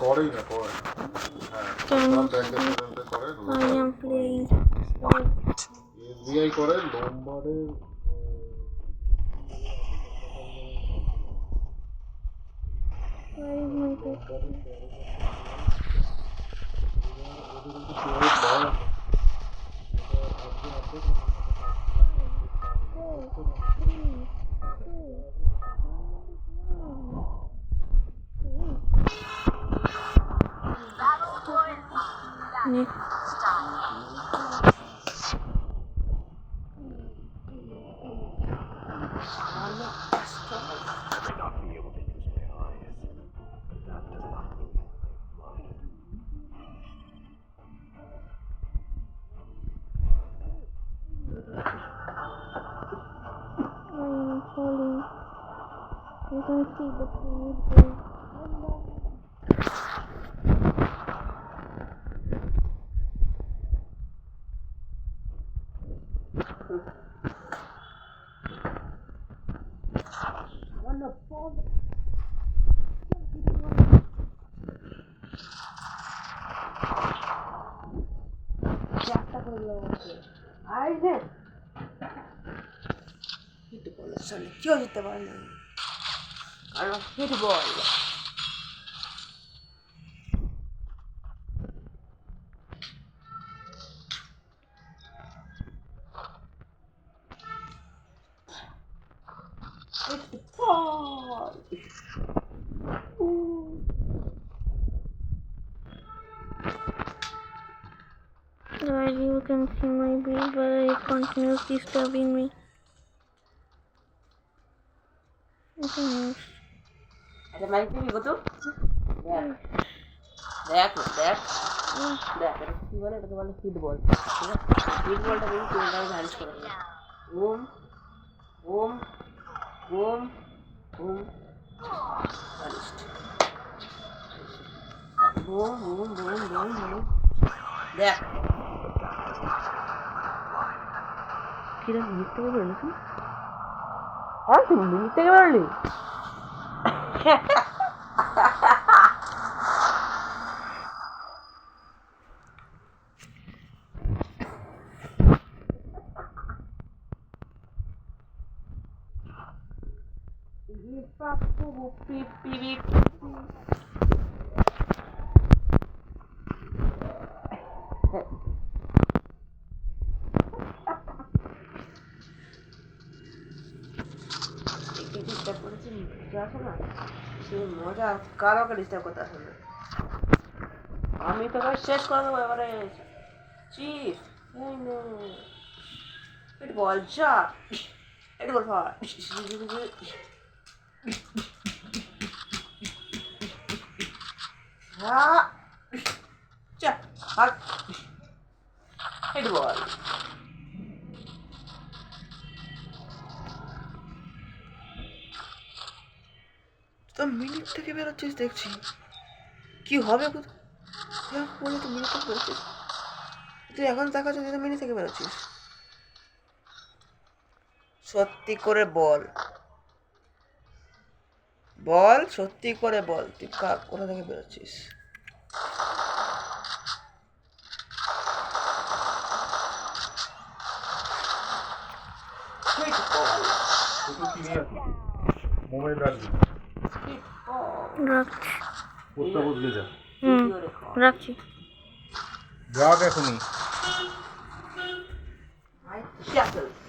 করেই না করে না I am playing. এসবিআই করে লোমবারের Where is my pet? Falling. You can see the food there. কেউ যেতে পারে না কারণ football Guys, you can see my breed, but it continues disturbing me. Nothing else. এটা মাইক দিবি কত দেখ দেখ দেখ দেখ এটা কি বলে এটাকে বলে ফুটবল ঠিক আছে ফুটবলটা কিন্তু তোমরা ম্যানেজ করে নেবে ওম ওম ওম ওম আলিস্ট ওম ওম ওম ওম ওম দেখ কিরকম মিথ্যে বলবে না তুমি হ্যাঁ তুমি মিথ্যে কে বললি ডিস্টার্ব করেছি আসো না সে মজা কারোকে ডিস্টার্ব করতে আসে না আমি তোকে শেষ করে দেবো এবারে চিফ একটু বল যা একটু বল ভাই একটু বল তো মিনিট থেকে বেরোচ্ছিস দেখছি কি হবে বলে তো মিনিট থেকে বেরোচ্ছিস তুই এখন দেখাচ্ছিস তুই তো মিনিট থেকে বেরোচ্ছিস সত্যি করে বল বল সত্যি করে বল তুই কোথা থেকে বেরোচ্ছিস মোবাইল রাখবি রাখছি কোথা বদলে যা রাখছি রাখ এখনই Shackles.